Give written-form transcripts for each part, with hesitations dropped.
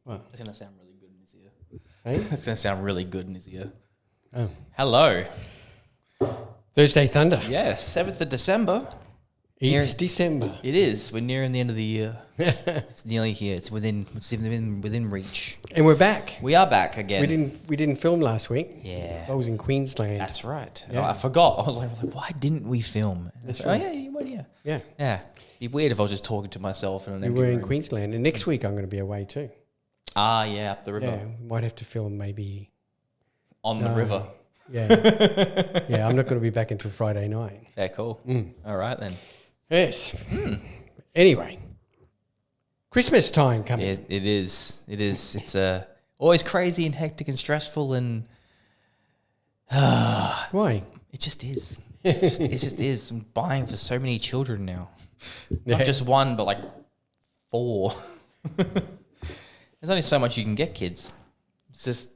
What? It's going to sound really good in his ear. Hey? It's going to sound really good in his ear. Oh. Hello. Thursday Thunder. Yeah, 7th of December. It's December. It is. We're nearing the end of the year. It's nearly here. It's within reach. And we're back. We are back again. We didn't film last week. Yeah. I was in Queensland. That's right. Yeah. I forgot. I was like, why didn't we film? That's right. right. Oh, yeah, you were, yeah. Yeah. Yeah. It'd be weird if I was just talking to myself in an We empty were in room. Queensland. And next week I'm going to be away too. Ah, yeah, up the river. Yeah. We might have to film maybe. On the river. Yeah. Yeah, I'm not going to be back until Friday night. Yeah, cool. All right, then. Yes. Anyway. Christmas time coming. It is. It's always crazy and hectic and stressful and... Why? It just is. It just is. I'm buying for so many children now. Yeah. Not just one, but like 4. There's only so much you can get kids. It's just,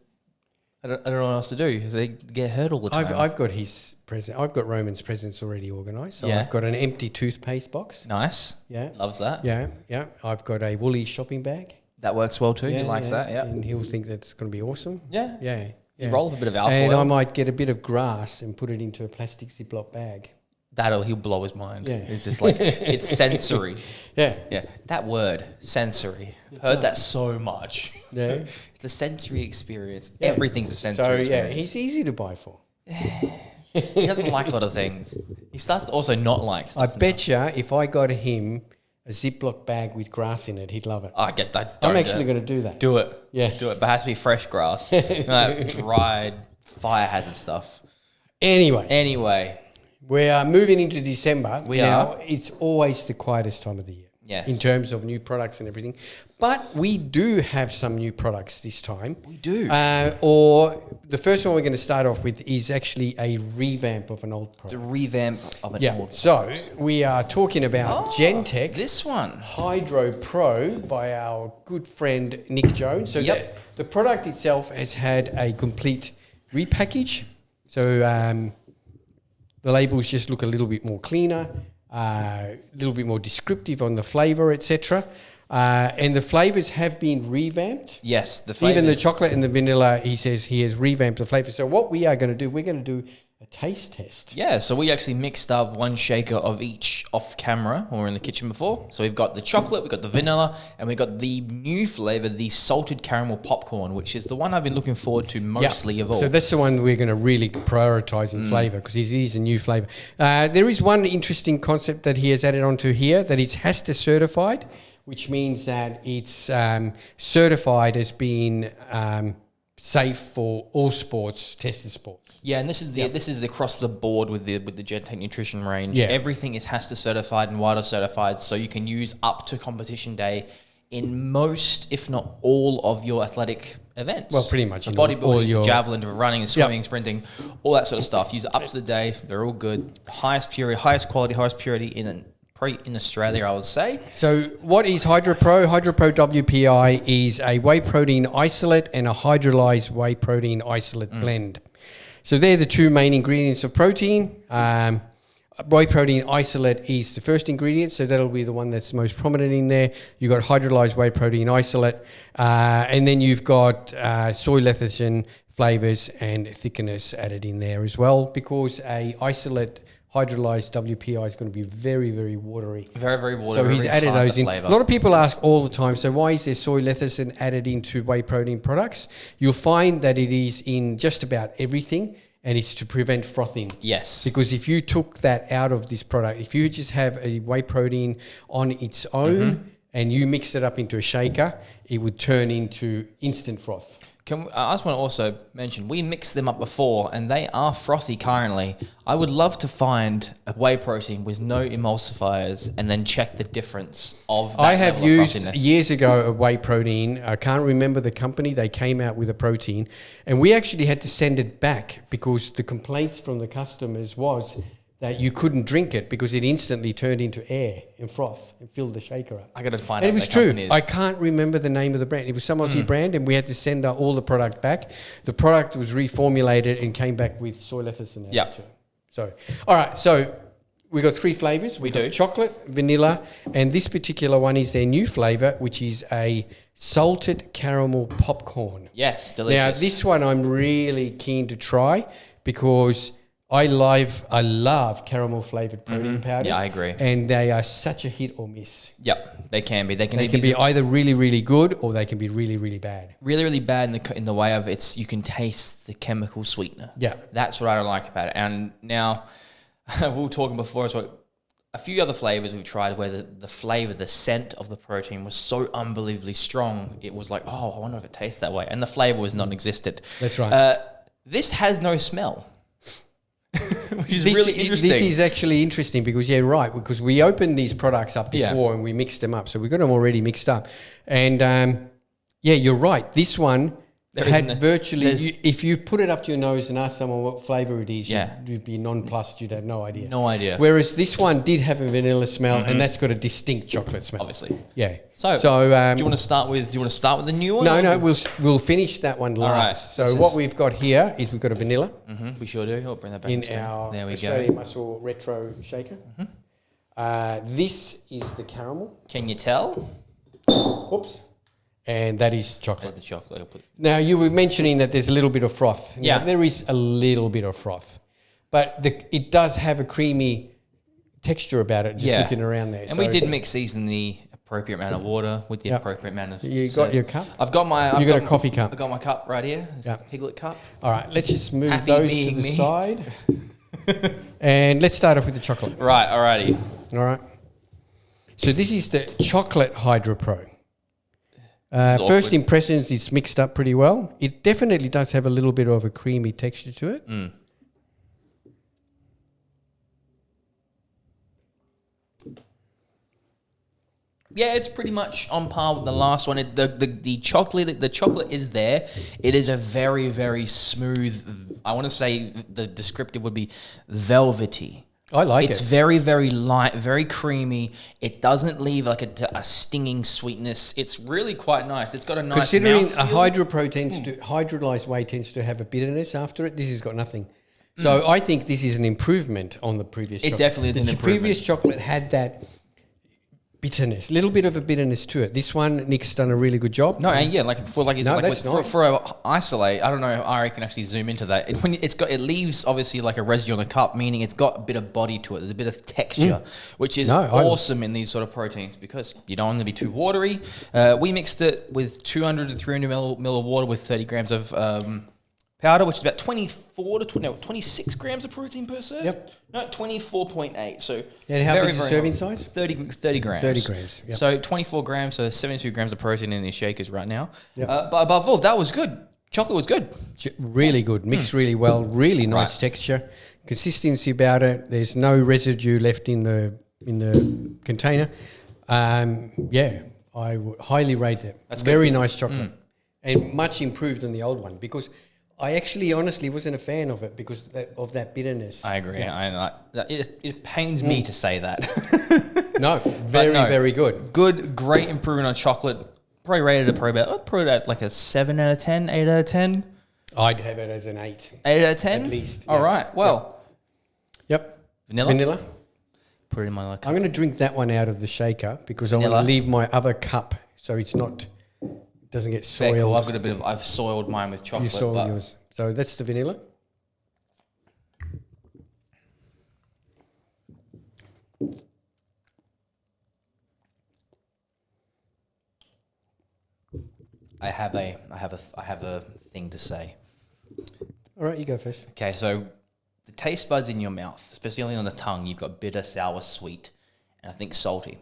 I don't know what else to do because they get hurt all the time. I've got his present. I've got Roman's presents already organised. So Yeah. I've got an empty toothpaste box. Nice. Yeah. Loves that. Yeah. Yeah. I've got a Woolies shopping bag. That works well too. Yeah, He likes that. Yeah. And he'll think that's going to be awesome. Yeah. Yeah. You Yeah. roll up a bit of alfoil. And I might get a bit of grass and put it into a plastic Ziploc bag. He'll blow his mind. Yeah. It's just like, it's sensory. Yeah. Yeah. That word, sensory. I've heard that so much. Yeah. It's a sensory experience. Yeah. Everything's a sensory So, experience. yeah, he's easy to buy for. He doesn't like a lot of things. He starts to also not like I stuff. bet you if I got him a Ziploc bag with grass in it, he'd love it. I get that. I'm actually going to do that. do it. Yeah. Do it. But it has to be fresh grass. Like dried fire hazard stuff. Anyway, we are moving into December. We now, are. It's always the quietest time of the year. Yes. In terms of new products and everything. But we do have some new products this time. We do. Or the first one we're going to start off with is actually a revamp of an old It's a product. revamp of an Yeah. old. So we are talking about Gen-Tec This one. Hydro Pro by our good friend Nick Jones. So Yep. the product itself has had a complete repackage. So the labels just look a little bit more cleaner, a little bit more descriptive on the flavour, etc. And the flavours have been revamped. Yes, the Even the flavours. chocolate and the vanilla, he says he has revamped the flavour. So what we are going to do, we're going to do a taste test. Yeah, so we actually mixed up one shaker of each off camera when we were in the kitchen before. So we've got the chocolate, we've got the vanilla, and we've got the new flavour, the salted caramel popcorn, which is the one I've been looking forward to mostly of all. So that's the one we're going to really prioritise in flavour because it is a new flavour. There is one interesting concept that he has added onto here that it's HASTA certified, which means that it's certified as being safe for all sports, tested sports. Yeah, and this is the across the board with the Gen-Tec nutrition range. Yeah. Everything is HASTA certified and WADA certified, so you can use up to competition day in most, if not all, of your athletic events. Well, pretty much So in all bodybuilding, your- javelin, running, swimming, sprinting, all that sort of stuff. Use it up to the day. They're all good. Highest purity, highest quality, highest purity in Australia, I would say. So what is Hydro Pro? Hydro Pro WPI is a whey protein isolate and a hydrolyzed whey protein isolate blend. So they're the two main ingredients of protein. Whey protein isolate is the first ingredient, so that'll be the one that's most prominent in there. You've got hydrolyzed whey protein isolate, and then you've got soy lecithin flavors and thickeners added in there as well, because a isolate hydrolyzed WPI is going to be very, very watery. Very, very watery. So he's very added hard those to in. flavour. A lot of people ask all the time, so why is there soy lecithin added into whey protein products? You'll find that it is in just about everything, and it's to prevent frothing. Yes. Because if you took that out of this product, if you just have a whey protein on its own and you mix it up into a shaker, it would turn into instant froth. I just want to also mention, we mixed them up before and they are frothy currently. I would love to find a whey protein with no emulsifiers and then check the difference of that I have level of used frothiness. years ago a whey protein. I can't remember the company. They came out with a protein and we actually had to send it back because the complaints from the customers was that you couldn't drink it because it instantly turned into air and froth and filled the shaker up. I got to find And out it was what the true. company is. I can't remember the name of the brand. It was some Aussie brand, and we had to send all the product back. The product was reformulated and came back with soy lecithin. Yep. So, all right. So We got 3 flavors. We do. got chocolate, vanilla, and this particular one is their new flavor, which is a salted caramel popcorn. Yes, delicious. Now, this one I'm really keen to try because I love caramel flavored protein powders. Yeah, I agree. And they are such a hit or miss. Yep, they can be. They can be either really, really good or they can be really, really bad. Really, really bad in the way of you can taste the chemical sweetener. Yeah. That's what I don't like about it. And now, we were talking before as well, a few other flavors we've tried where the flavor, the scent of the protein was so unbelievably strong. It was like, oh, I wonder if it tastes that way. And the flavor was non-existent. That's right. This has no smell. Which is really interesting. This is actually interesting because, because we opened these products up before and we mixed them up. So we got them already mixed up. And, you're right. This one had virtually, if you put it up to your nose and ask someone what flavor it is, you'd be nonplussed. You'd have no idea. No idea. Whereas this one did have a vanilla smell and that's got a distinct chocolate smell. Obviously. Yeah. So do you want to start with the new one? No, we'll finish that one last. All right. So what we've got here is we've got a vanilla. Mm-hmm. We sure do. I'll bring that back in our there we Australian go. Muscle Retro Shaker. This is the caramel. Can you tell? Oops. And that is chocolate. That's the chocolate. Now, you were mentioning that there's a little bit of froth. Now, Yeah. there is a little bit of froth. But it does have a creamy texture about it, just looking around there. And we did mix these in the appropriate amount of water with the appropriate amount of... You got your cup? I've got my... You got a coffee cup? I've got my cup right here. It's the Piglet cup. All right, let's just move Happy those to being the me. side. And let's start off with the chocolate. Right, alrighty. All right. So this is the chocolate Hydro Pro. First impressions, it's mixed up pretty well. It definitely does have a little bit of a creamy texture to it. Yeah, it's pretty much on par with the last one. The chocolate is there. It is a very, very smooth. I want to say the descriptive would be velvety. I like it. It's very, very light, very creamy. It doesn't leave like a stinging sweetness. It's really quite nice. It's got a nice Considering mouthfeel. a Hydro Pro hydrolyzed whey tends to have a bitterness after it, this has got nothing. So I think this is an improvement on the previous chocolate. It definitely is an The improvement. previous chocolate had that bitterness, little bit of a bitterness to it. This one, Nick's done a really good job. No, and for nice. isolate, I don't know. Ari can actually zoom into that. It leaves obviously like a residue on the cup, meaning it's got a bit of body to it. There's a bit of texture, which is awesome in these sort of proteins because you don't want them to be too watery. We mixed it with 200 to 300 ml of water with 30 grams of powder, which is about 26 grams of protein per serve. Yep. No, 24.8. So And how big is the serving size? 30 grams. 30 grams, yep. So 24 grams, so 72 grams of protein in these shakers right now. Yep. But above all, that was good. Chocolate was good. Really good, mixed really well, really nice texture, consistency about it. There's no residue left in the container. I would highly rate it. That's very nice chocolate, and much improved than the old one because I actually honestly wasn't a fan of it because of that bitterness. I agree. Yeah. It pains me to say that. No, very good. Good, great improvement on chocolate. Probably rated it I'd put it at like a 7 out of 10, 8 out of 10. I'd have it as an 8. 8 out of 10? At least. All right. Well. Yep. Vanilla? Put it in my like. I'm going to drink that one out of the shaker because I want to leave my other cup so it's not... doesn't get soiled. Cool. I've got I've soiled mine with chocolate. You soiled yours. So that's the vanilla. I have a thing to say. All right, you go first. Okay, so the taste buds in your mouth, especially on the tongue, you've got bitter, sour, sweet, and I think salty.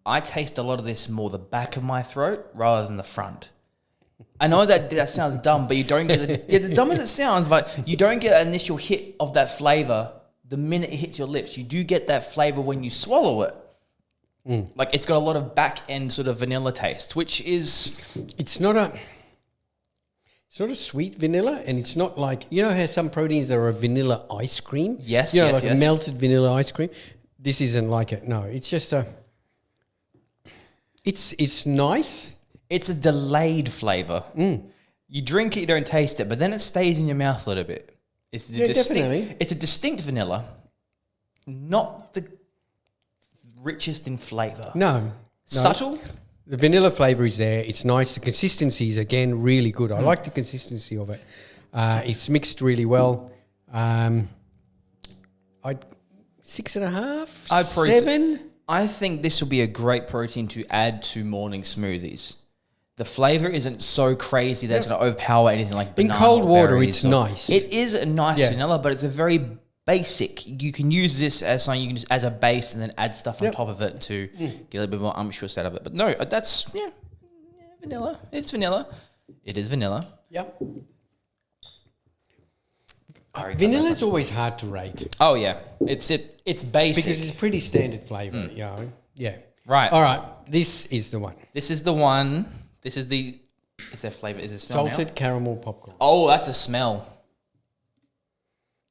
I taste a lot of this more the back of my throat rather than the front. I know that sounds dumb, but you don't get it's dumb as it sounds, but you don't get an initial hit of that flavor the minute it hits your lips. You do get that flavor when you swallow it. Like it's got a lot of back end sort of vanilla taste, which is it's not a sweet vanilla, and it's not like, you know how some proteins are a vanilla ice cream? Yes, you know, yes, like yes. melted vanilla ice cream. This isn't like it. No, it's just it's nice. It's a delayed flavor. You drink it, you don't taste it, but then it stays in your mouth a little bit. It's definitely. It's a distinct vanilla. not the richest in flavor. No. Subtle. The vanilla flavor is there. It's nice. The consistency is, again, really good. I like the consistency of it. It's mixed really well. I'd 6.5, I'd probably 7. I think this will be a great protein to add to morning smoothies. The flavor isn't so crazy that it's going to overpower anything like banana. In cold or water, berries it's or- nice. It is a nice vanilla, but it's a very basic. You can use this as something you can just as a base and then add stuff on top of it to get a little bit more umptuous out of it. But no, that's vanilla. It's vanilla. It is vanilla. Yep. Vanilla is always hard to rate Oh yeah, it's basic. because it's a pretty standard flavor. You know? Yeah. Right. All right. This is the one. This is the one. This is the. Is there flavor? Is it smell Salted now? caramel popcorn. Oh, that's a smell.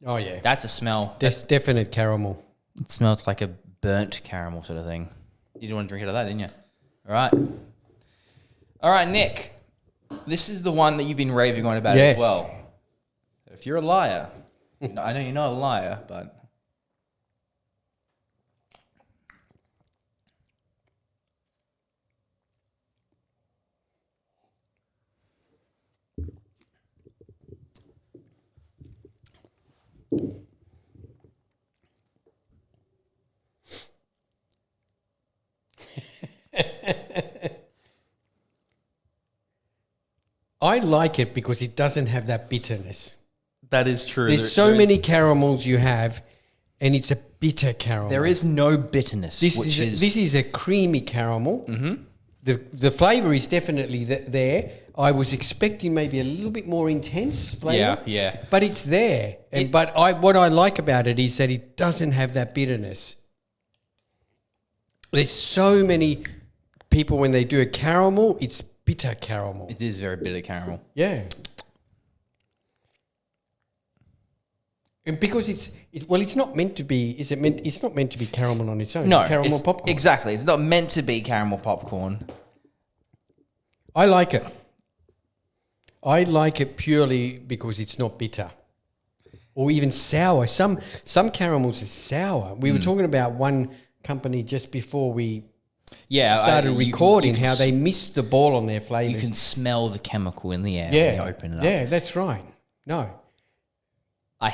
Oh yeah. That's a smell. That's definite caramel. It smells like a burnt caramel sort of thing. You didn't want to drink out of that, didn't you? All right, Nick. This is the one that you've been raving on about Yes. as well. If you're a liar, I know you're not a liar, but I like it because it doesn't have that bitterness. that is true. There's so many caramels you have, and it's a bitter caramel. There is no bitterness. This is a creamy caramel. Mm-hmm. The flavor is definitely there. I was expecting maybe a little bit more intense flavor. Yeah. But it's there. And what I like about it is that it doesn't have that bitterness. There's so many people when they do a caramel, it's bitter caramel. It is very bitter caramel. Yeah. And because it's not meant to be. It's not meant to be caramel on its own. No, it's caramel it's- popcorn. Exactly. It's not meant to be caramel popcorn. I like it. I like it purely because it's not bitter or even sour. Some caramels are sour. We were talking about one company just before we started recording how they missed the ball on their flavors. You can smell the chemical in the air when you open it up. Yeah, that's right. No. I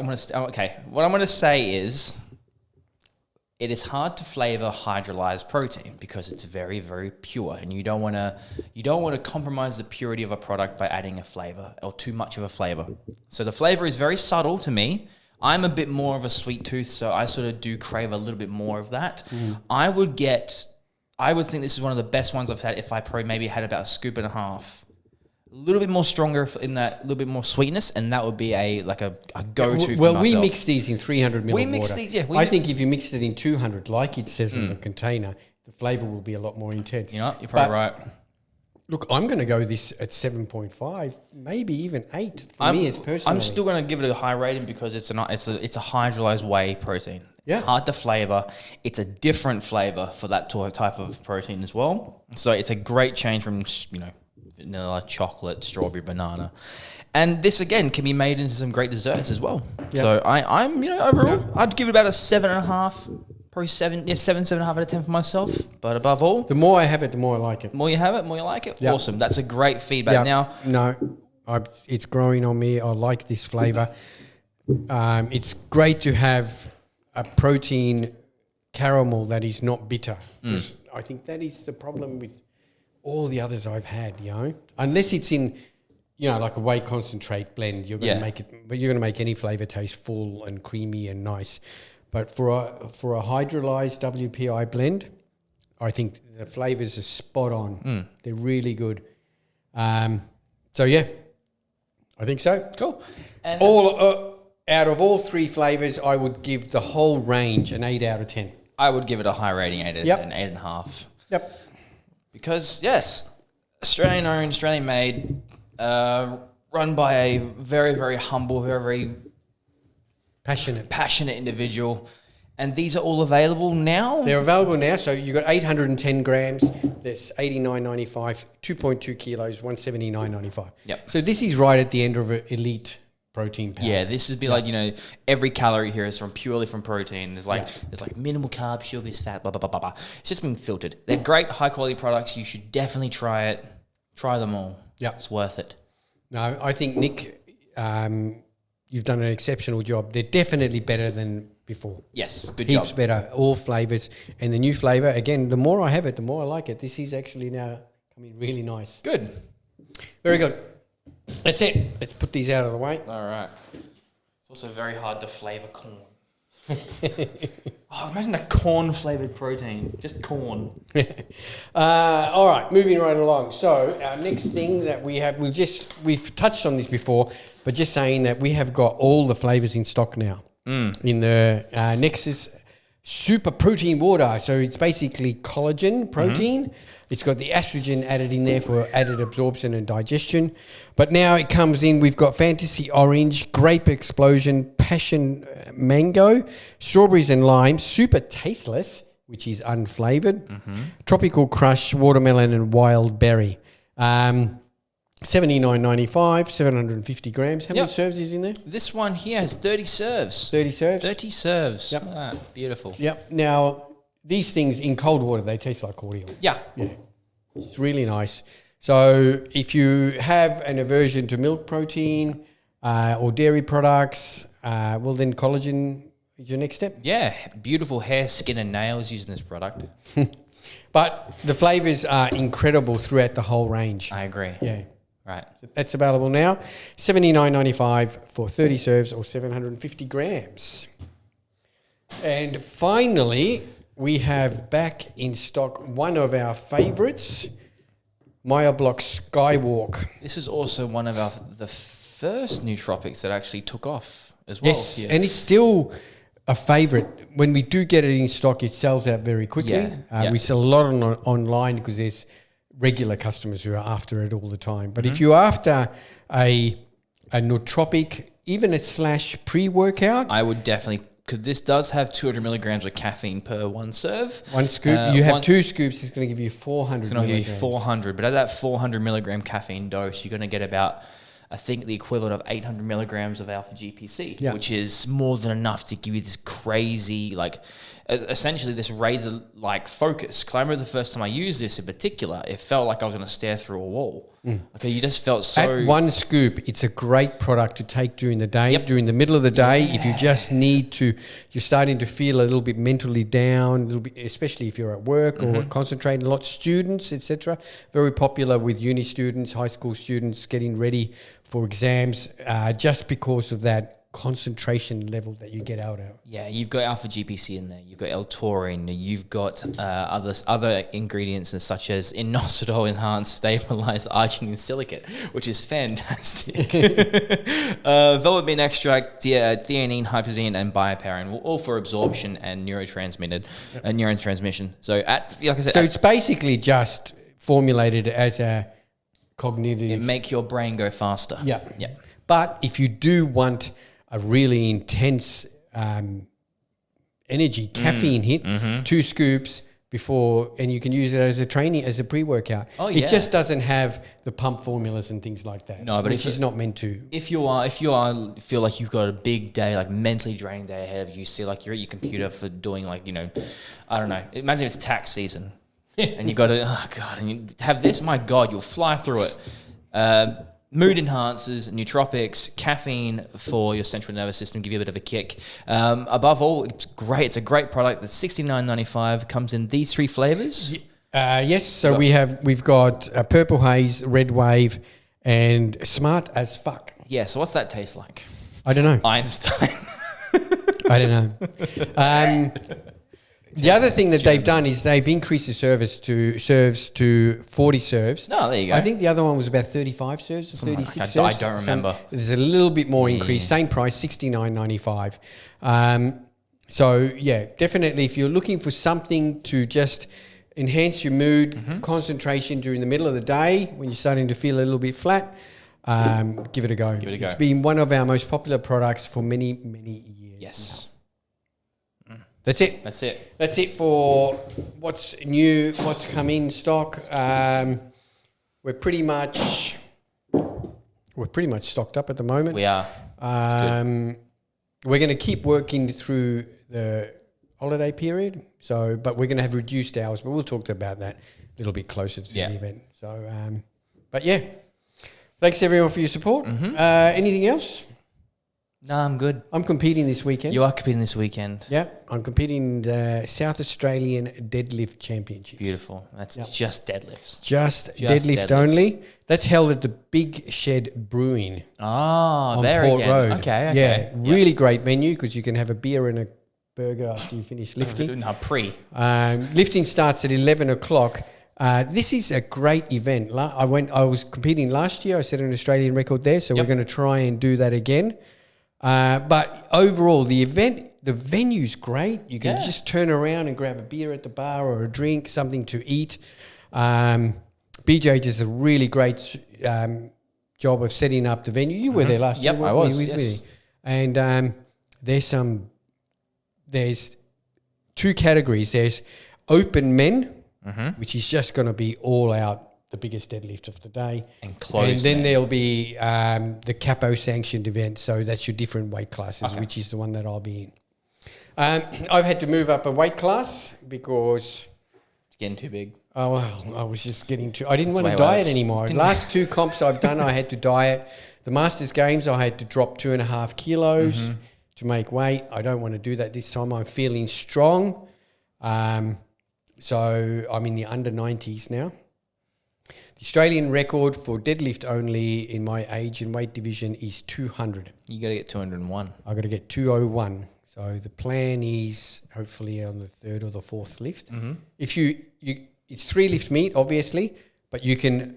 want to. Okay, what I'm going to say is, it is hard to flavor hydrolyzed protein because it's very, very pure, and you don't want to compromise the purity of a product by adding a flavor or too much of a flavor. So the flavor is very subtle to me. I'm a bit more of a sweet tooth, so I sort of do crave a little bit more of that. I would think this is one of the best ones I've had if I probably maybe had about a scoop and a half. A little bit more stronger in that, a little bit more sweetness, and that would be a go-to for Well, myself. we mix these in 300 ml We of mix water. these, yeah, we I mix- think if you mixed it in 200, like it says in the container, the flavor will be a lot more intense. You know, you're probably right. Look, I'm going to go this at 7.5, maybe even 8 for me as personally. I'm still going to give it a high rating because it's a hydrolyzed whey protein. Yeah. It's hard to flavor. It's a different flavor for that type of protein as well. So it's a great change from, vanilla, chocolate, strawberry, banana. And this, again, can be made into some great desserts as well. Yeah. So I'm overall, I'd give it about a 7.5, probably 7.5 out of 10 for myself. But above all, The more I have it, the more I like it. the more you have it, the more you like it. Yeah. Awesome. That's a great feedback. Yeah. Now, It's growing on me. I like this flavor. It's great to have a protein caramel that is not bitter. 'Cause I think that is the problem with all the others I've had, unless it's in, like a whey concentrate blend, you're going to make it, but you're going to make any flavor taste full and creamy and nice. But for a hydrolyzed WPI blend, I think the flavors are spot on. They're really good. So yeah, I think so. cool. And Out of all three flavors, I would give the whole range an 8 out of 10. I would give it a high rating, 8 out of 10, 8.5. Yep. Because, yes, Australian owned, Australian made, run by a very, very humble, very, very passionate individual. And these are all available now? They're available now. So you've got 810 grams. That's $89.95, 2.2 kilos, $179.95. Yep. So this is right at the end of an elite protein powder. Yeah, this would be like, every calorie here is purely from protein. There's like minimal carbs, sugars, fat, blah, blah, blah, blah, blah. It's just been filtered. They're great, high quality products. You should definitely try it. Try them all. Yeah. It's worth it. No, I think, Nick, you've done an exceptional job. They're definitely better than before. Yes, good Heaps job. better, all flavours. And the new flavour, again, the more I have it, the more I like it. This is actually now coming really nice. Good. Very good. That's it. Let's put these out of the way. All right. It's also very hard to flavour corn. Imagine that corn-flavoured protein. Just corn. All right, moving right along. So our next thing that we have, we've touched on this before, but just saying that we have got all the flavours in stock now. In the Nexus super protein water. So it's basically collagen protein. It's got the estrogen added in there for added absorption and digestion. But now it comes in, we've got fantasy orange, grape explosion, passion mango, strawberries and lime, super tasteless, which is unflavoured, tropical crush, watermelon and wild berry. $79.95, 750 grams. How many serves is in there? This one here has 30 serves. 30 serves? 30 serves. Yep. Look at that. Beautiful. Yep. Now, these things in cold water, they taste like cordial. Yeah. Yeah. It's really nice. So if you have an aversion to milk protein or dairy products, well, then collagen is your next step. Yeah. Beautiful hair, skin and nails using this product. But the flavours are incredible throughout the whole range. I agree. Yeah. Right. So that's available now. $79.95 for 30 serves or 750 grams. And finally, we have back in stock one of our favourites, Myoblox Skywalk. This is also one of the first nootropics that actually took off as well. Yes, here. and it's still a favourite. When we do get it in stock, it sells out very quickly. Yeah. We sell a lot online because there's regular customers who are after it all the time. But if you're after a nootropic, even a / pre-workout, I would definitely, because this does have 200 milligrams of caffeine per one serve. one scoop, you have 2 scoops, it's going to give you 400 It's going to give you milligrams. 400, but at that 400 milligram caffeine dose, you're going to get about, I think, the equivalent of 800 milligrams of alpha GPC, which is more than enough to give you this crazy, essentially this razor-like focus. Because I remember the first time I used this in particular, it felt like I was going to stare through a wall. Okay, you just felt so... At 1 scoop, it's a great product to take during the day, during the middle of the day. If you just need to, you're starting to feel a little bit mentally down, a little bit, especially if you're at work or concentrating a lot. Students, etc., very popular with uni students, high school students getting ready for exams, just because of that concentration level that you get out of. Yeah, you've got alpha GPC in there. You've got L-taurine. You've got other ingredients such as inositol enhanced stabilized arginine silicate, which is fantastic. Velvet extract, theanine, hyposine, and bioparin, all for absorption and neurotransmission. So, like I said, So it's basically just formulated as a cognitive... it make your brain go faster. Yeah. Yeah. But if you do want a really intense energy caffeine hit, 2 scoops before, and you can use it as a pre-workout. Oh, yeah. It just doesn't have the pump formulas and things like that. No, but which is not meant to. If you feel like you've got a big day, like mentally draining day ahead of you, see like you're at your computer for doing I don't know. Imagine it's tax season. And you got to, and you have this, my God, you'll fly through it. Mood enhancers, nootropics, caffeine for your central nervous system, give you a bit of a kick. Above all, it's great. It's a great product. It's $69.95. Comes in these 3 flavors. Yes. So we've got Purple Haze, Red Wave, and Smart as Fuck. Yeah. So what's that taste like? I don't know. Einstein. I don't know. The other thing that they've done is they've increased the serves to 40 serves. No, there you go. I think the other one was about 35 serves or 36 serves. I don't remember. There's a little bit more increase. Same price, $69.95. So, yeah, definitely if you're looking for something to just enhance your mood, concentration during the middle of the day when you're starting to feel a little bit flat, give it a go. It's been one of our most popular products for many, many years. Yes. That's it. That's it. That's it for what's new, what's come in stock. We're pretty much stocked up at the moment. We are. We're going to keep working through the holiday period. So, but we're going to have reduced hours, but we'll talk about that a little bit closer to the event. So, but yeah, thanks everyone for your support. Anything else? No, I'm good. I'm competing this weekend. You are competing this weekend. Yeah, I'm competing in the South Australian Deadlift Championships. Beautiful. That's just deadlifts. Just deadlift only. That's held at the Big Shed Brewing. Oh, on there Port again. Road. Okay. Yeah, really great venue because you can have a beer and a burger after you finish lifting. No, Lifting starts at 11 o'clock. This is a great event. I was competing last year. I set an Australian record there, so we're going to try and do that again. But overall, the venue's great. You can just turn around and grab a beer at the bar or a drink, something to eat. BJ does a really great job of setting up the venue. You were there last year. Yep, I was. With me. And there's two categories. There's open men, which is just going to be all out, the biggest deadlift of the day. And close. And then there'll be the capo sanctioned event. So that's your different weight classes, which is the one that I'll be in. I've had to move up a weight class because it's getting too big. Oh, well, I was just getting too... I didn't want to diet anymore. Last two comps I've done, I had to diet. The Masters Games, I had to drop 2.5 kilos to make weight. I don't want to do that this time. I'm feeling strong. So I'm in the under 90s now. The Australian record for deadlift only in my age and weight division is 200. You got to get 201. I got to get 201. So the plan is hopefully on the third or the fourth lift. If it's 3 lift meet, obviously, but you can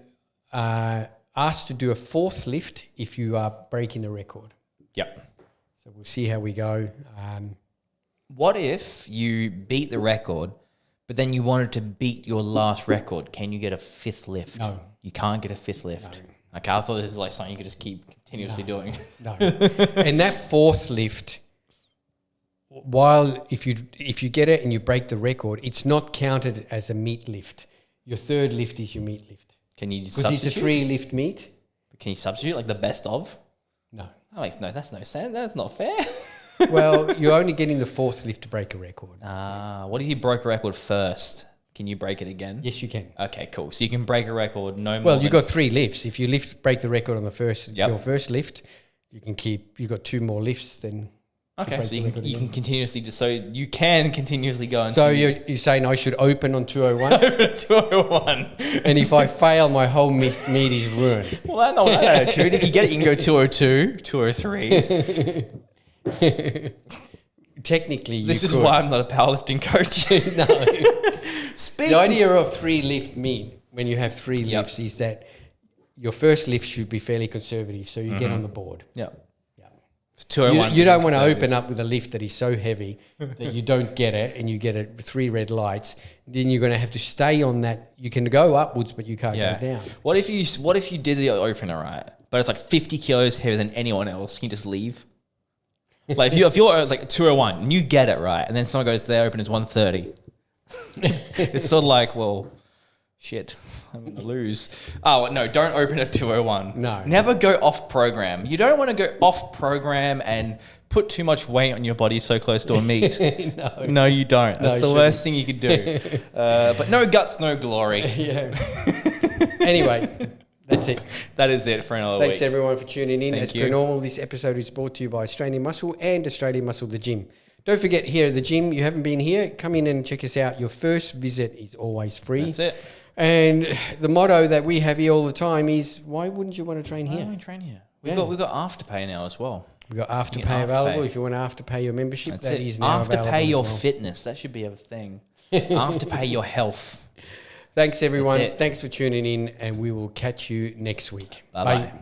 ask to do a 4th lift if you are breaking a record. Yep. So we'll see how we go. What if you beat the record, but then you wanted to beat your last record? Can you get a 5th lift? No. You can't get a 5th lift. No. Okay, I thought this is like something you could just keep continuously doing. No. And that 4th lift, if you get it and you break the record, it's not counted as a meat lift. Your 3rd lift is your meat lift. Can you substitute? Because it's a 3 lift meet. Can you substitute like the best of? No. That's no sense. That's not fair. Well, you're only getting the 4th lift to break a record. What if you broke a record first? Can you break it again? Yes, you can. Okay, cool. So you can break a record more. Well, you got 3 lifts. If you break the record on the first, Yep. your first lift, you got 2 more lifts then. Okay, so you can continuously go. Until So you're saying I should open on 201? 201. And if I fail, my whole meet is ruined. Well, that's not that attitude. If you get it, you can go 202, 203. Technically, this is why I'm not a powerlifting coach. No. The idea of 3 lift meet, when you have 3 lifts, is that your first lift should be fairly conservative, so you get on the board. Yeah. 201. You don't want to open up with a lift that is so heavy that you don't get it and you get it with 3 red lights. Then you're going to have to stay on that. You can go upwards, but you can't go down. What if you did the opener right, but it's like 50 kilos heavier than anyone else? Can you just leave? Like if you're like 201 and you get it right, and then someone goes, their open is 130. It's sort of like, well, shit, I'm going to lose. Oh, no, don't open at 201. No. Never go off program. You don't want to go off program and put too much weight on your body so close to a meat. No, you don't. That's the worst thing you could do. But no guts, no glory. Yeah. Anyway, that's it. That is it for another Thanks week. everyone for tuning in. Thank As you. per normal, this episode is brought to you by Australian Muscle and Australian Muscle the Gym. Don't forget, here at the gym, you haven't been here, come in and check us out. Your first visit is always free. That's it. And the motto that we have here all the time is, why wouldn't you want to train Why here? don't we train here? We've got Afterpay now as well. We've got Afterpay Afterpay. available. If you want to Afterpay your membership, That's that it. is now available Afterpay your as well. fitness. That should be a thing. Afterpay your health. Thanks everyone. That's it. Thanks for tuning in, and we will catch you next week. Bye-bye. Bye.